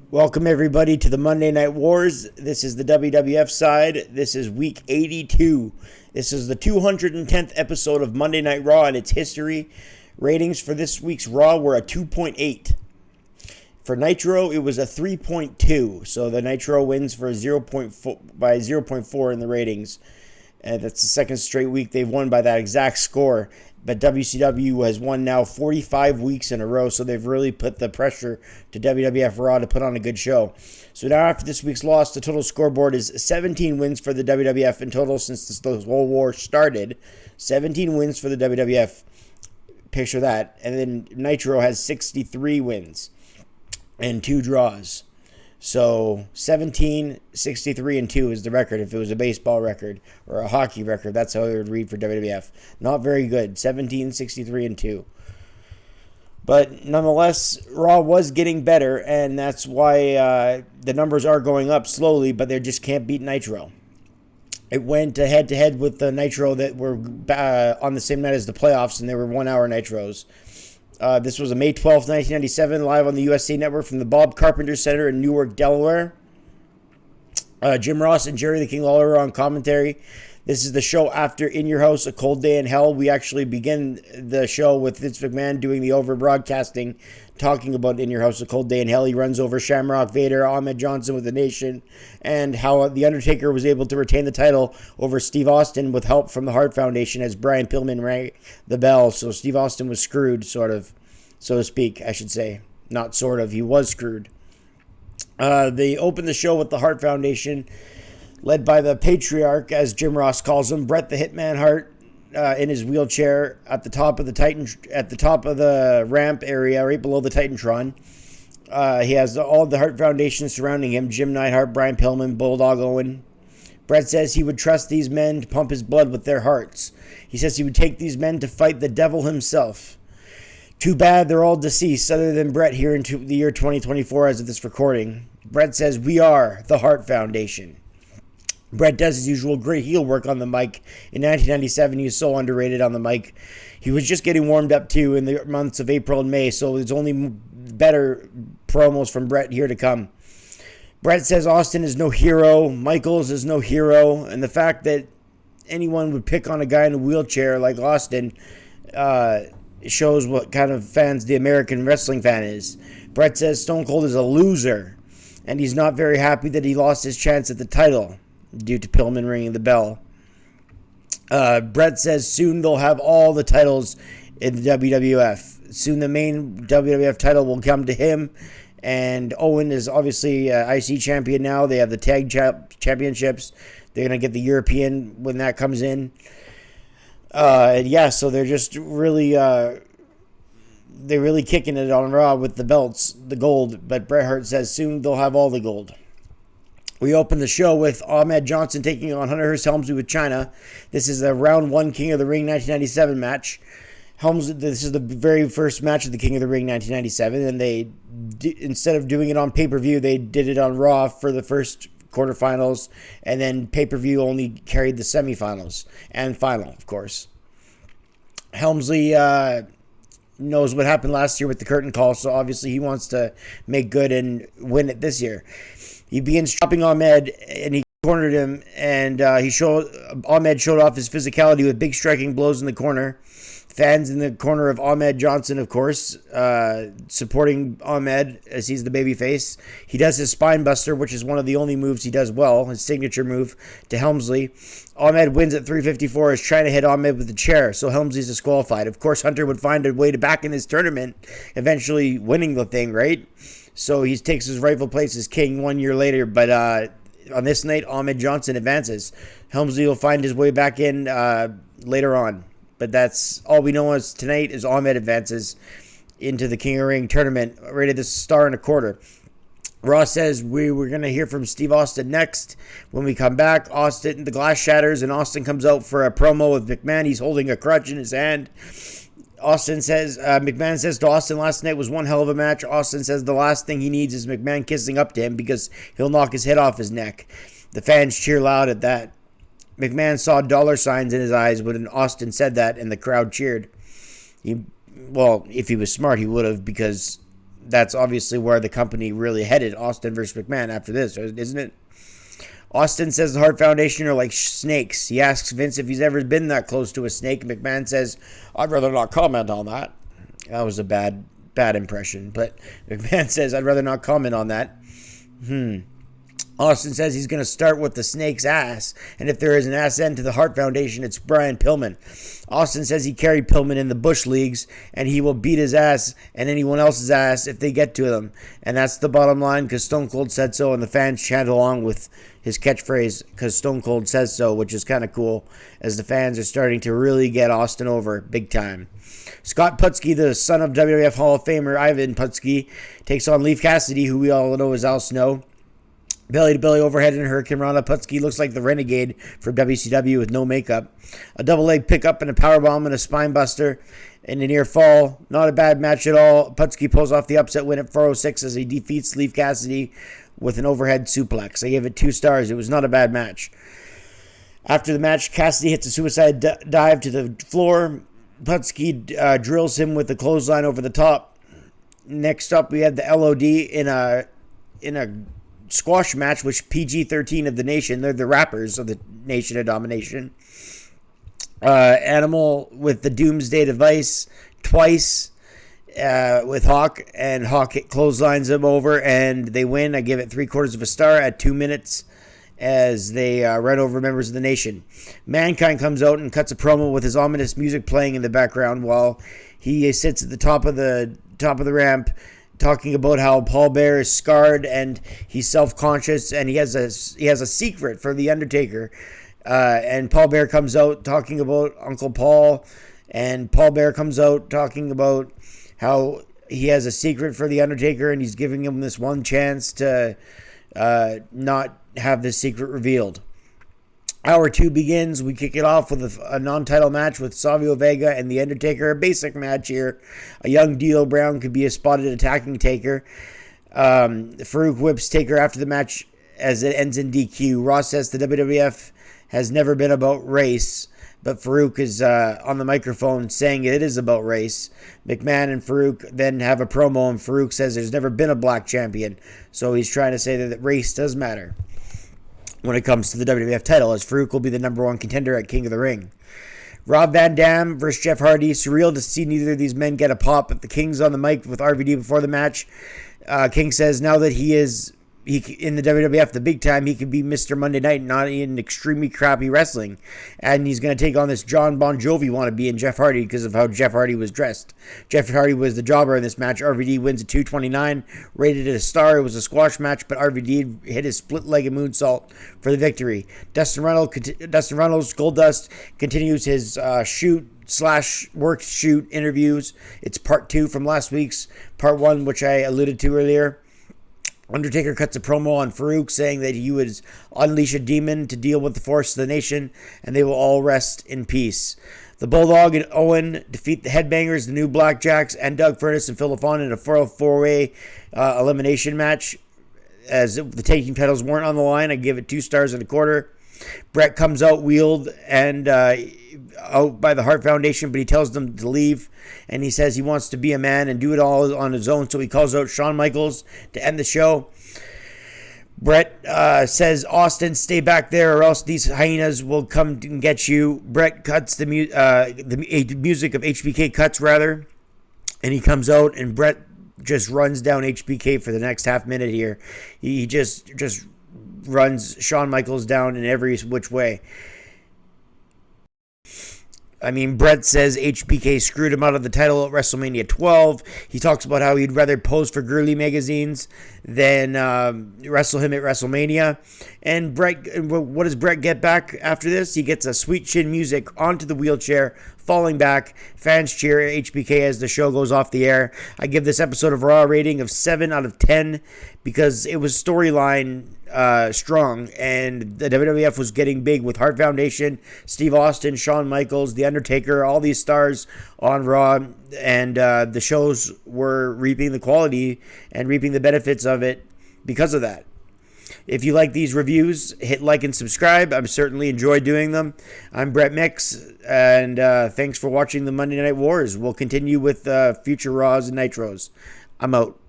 Welcome everybody to the Monday Night Wars. This is the WWF side. This is week 82. This is the 210th episode of Monday Night Raw and its history. Ratings for this week's Raw were a 2.8. For Nitro, it was a 3.2. So the Nitro wins for 0.4 by 0.4 in the ratings. That's the second straight week they've won by that exact score. But WCW has won now 45 weeks in a row, so they've really put the pressure to WWF Raw to put on a good show. So now after this week's loss, the total scoreboard is 17 wins for the WWF in total since this whole war started. 17 wins for the WWF. Picture that. And then Nitro has 63 wins and 2 draws. So 17, 63, and 2 is the record. If it was a baseball record or a hockey record, that's how it would read for WWF. Not very good. 17, 63, and 2. But nonetheless, Raw was getting better, and that's why the numbers are going up slowly, but they just can't beat Nitro. It went head-to-head with the Nitro that were on the same night as the playoffs, and they were 1-hour Nitros. This was a May 12th, 1997, live on the USA Network from the Bob Carpenter Center in Newark, Delaware. Jim Ross and Jerry the King Lawler are on commentary. This is the show after In Your House, A Cold Day in Hell. We actually begin the show with Vince McMahon doing the over-broadcasting, talking about In Your House, A Cold Day in Hell. He runs over Shamrock, Vader, Ahmed Johnson with the Nation, and how The Undertaker was able to retain the title over Steve Austin with help from the Hart Foundation as Brian Pillman rang the bell. So Steve Austin was screwed, sort of, so to speak, I should say. Not sort of, he was screwed. They opened the show with the Hart Foundation, led by the Patriarch, as Jim Ross calls him, Bret the Hitman Hart, in his wheelchair at the top of the ramp area, right below the Titantron. He has all the Hart Foundation surrounding him: Jim Neidhart, Brian Pillman, Bulldog Owen. Bret says he would trust these men to pump his blood with their hearts. He says he would take these men to fight the devil himself. Too bad they're all deceased, other than Bret here in the year 2024 as of this recording. Bret says, "We are the Hart Foundation." Bret does his usual great heel work on the mic. In 1997, he was so underrated on the mic. He was just getting warmed up, too, in the months of April and May, so there's only better promos from Bret here to come. Bret says Austin is no hero, Michaels is no hero, and the fact that anyone would pick on a guy in a wheelchair like Austin shows what kind of fans the American wrestling fan is. Bret says Stone Cold is a loser, and he's not very happy that he lost his chance at the title due to Pillman ringing the bell. Bret says soon they'll have all the titles in the WWF. Soon the main WWF title will come to him, and Owen is obviously IC champion now. They have the tag championships. They're going to get the European when that comes in. So they're just really kicking it on Raw with the belts, the gold. But Bret Hart says soon they'll have all the gold. We open the show with Ahmed Johnson taking on Hunter Hearst Helmsley with China. This is a round 1 King of the Ring 1997 match. This is the very first match of the King of the Ring 1997, and they instead of doing it on pay-per-view, they did it on Raw for the first quarterfinals, and then pay-per-view only carried the semifinals and final, of course. Helmsley knows what happened last year with the curtain call, so obviously he wants to make good and win it this year. He begins chopping Ahmed, and he cornered him, and Ahmed showed off his physicality with big striking blows in the corner. Fans in the corner of Ahmed Johnson, of course, supporting Ahmed as he's the babyface. He does his spine buster, which is one of the only moves he does well, his signature move to Helmsley. Ahmed wins at 354, is trying to hit Ahmed with the chair, so Helmsley's disqualified. Of course, Hunter would find a way to back in his tournament, eventually winning the thing, right? So he takes his rightful place as king 1 year later, but on this night, Ahmed Johnson advances. Helmsley will find his way back in later on. But that's all we know as tonight is Ahmed advances into the King of the Ring tournament, rated as $1.25. Ross says we were going to hear from Steve Austin next. When we come back, the glass shatters and Austin comes out for a promo with McMahon. He's holding a crutch in his hand. McMahon says to Austin last night was one hell of a match. Austin says the last thing he needs is McMahon kissing up to him because he'll knock his head off his neck. The fans cheer loud at that. McMahon saw dollar signs in his eyes when Austin said that, and the crowd cheered. If he was smart, he would have, because that's obviously where the company really headed, Austin versus McMahon after this, isn't it? Austin says the Hart Foundation are like snakes. He asks Vince if he's ever been that close to a snake. McMahon says, I'd rather not comment on that. That was a bad impression, but McMahon says, I'd rather not comment on that. Austin says he's going to start with the snake's ass, and if there is an ass end to the Hart Foundation, it's Brian Pillman. Austin says he carried Pillman in the Bush Leagues, and he will beat his ass and anyone else's ass if they get to them. And that's the bottom line, because Stone Cold said so, and the fans chant along with his catchphrase, because Stone Cold says so, which is kind of cool, as the fans are starting to really get Austin over big time. Scott Putski, the son of WWF Hall of Famer Ivan Putski, takes on Leif Cassidy, who we all know as Al Snow. Belly to belly overhead in Hurricane Rana. Putski looks like the Renegade from WCW with no makeup. A double leg pickup and a powerbomb and a spine buster and a near fall. Not a bad match at all. Putski pulls off the upset win at 406 as he defeats Leif Cassidy with an overhead suplex. I gave it 2 stars. It was not a bad match. After the match, Cassidy hits a suicide dive to the floor. Putski drills him with the clothesline over the top. Next up, we had the LOD in a squash match, which PG-13 of the Nation. They're the rappers of the Nation of Domination. Animal with the Doomsday Device twice with Hawk, and Hawk clotheslines him over, and they win. I give it 3/4 of a star at 2 minutes as they run over members of the Nation. Mankind comes out and cuts a promo with his ominous music playing in the background while he sits at the top of the ramp, talking about how Paul Bearer is scarred and he's self-conscious and he has a secret for the Undertaker. And Paul Bearer comes out talking about Uncle Paul, and Paul Bearer comes out talking about how he has a secret for the Undertaker and he's giving him this one chance to not have this secret revealed. Hour 2 begins. We kick it off with a non-title match with Savio Vega and The Undertaker. A basic match here. A young D'Lo Brown could be a spotted attacking Taker. Farouk whips Taker after the match as it ends in DQ. Ross says the WWF has never been about race, but Farouk is on the microphone saying it is about race. McMahon and Farouk then have a promo, and Farouk says there's never been a black champion. So he's trying to say that race does matter when it comes to the WWF title, as Farouk will be the number 1 contender at King of the Ring. Rob Van Dam versus Jeff Hardy. Surreal to see neither of these men get a pop, but the King's on the mic with RVD before the match. King says now that he in the WWF, the big time, he could be Mr. Monday Night, not in extremely crappy wrestling. And he's going to take on this John Bon Jovi wannabe in Jeff Hardy because of how Jeff Hardy was dressed. Jeff Hardy was the jobber in this match. RVD wins at 229, rated it a star. It was a squash match, but RVD hit his split-legged moonsault for the victory. Dustin Runnels, Goldust, continues his shoot/work shoot interviews. It's part 2 from last week's part 1, which I alluded to earlier. Undertaker cuts a promo on Farouk saying that he would unleash a demon to deal with the force of the Nation, and they will all rest in peace. The Bulldog and Owen defeat the Headbangers, the New Blackjacks, and Doug Furnas and Phil LaFon in a 4-way elimination match. As the tag team titles weren't on the line, I give it 2 stars and a quarter. Brett comes out wheeled and out by the Hart Foundation, but he tells them to leave, and he says he wants to be a man and do it all on his own, so he calls out Shawn Michaels to end the show. Brett says, Austin, stay back there or else these hyenas will come and get you. Brett cuts the music of HBK cuts, rather, and he comes out, and Brett just runs down HBK for the next half minute here. He just runs Shawn Michaels down in every which way. I mean, Brett says HBK screwed him out of the title at WrestleMania 12. He talks about how he'd rather pose for girly magazines than wrestle him at WrestleMania. And Brett, what does Brett get back after this? He gets a sweet chin music onto the wheelchair, falling back. Fans cheer HBK as the show goes off the air. I give this episode of Raw a rating of 7 out of 10 because it was storyline strong, and the WWF was getting big with Hart Foundation, Steve Austin, Shawn Michaels, The Undertaker, all these stars on Raw, and the shows were reaping the quality and reaping the benefits of it because of that. If you like these reviews, hit like and subscribe. I've certainly enjoyed doing them. I'm Brett Mix, and thanks for watching the Monday Night Wars. We'll continue with future Raws and Nitros. I'm out.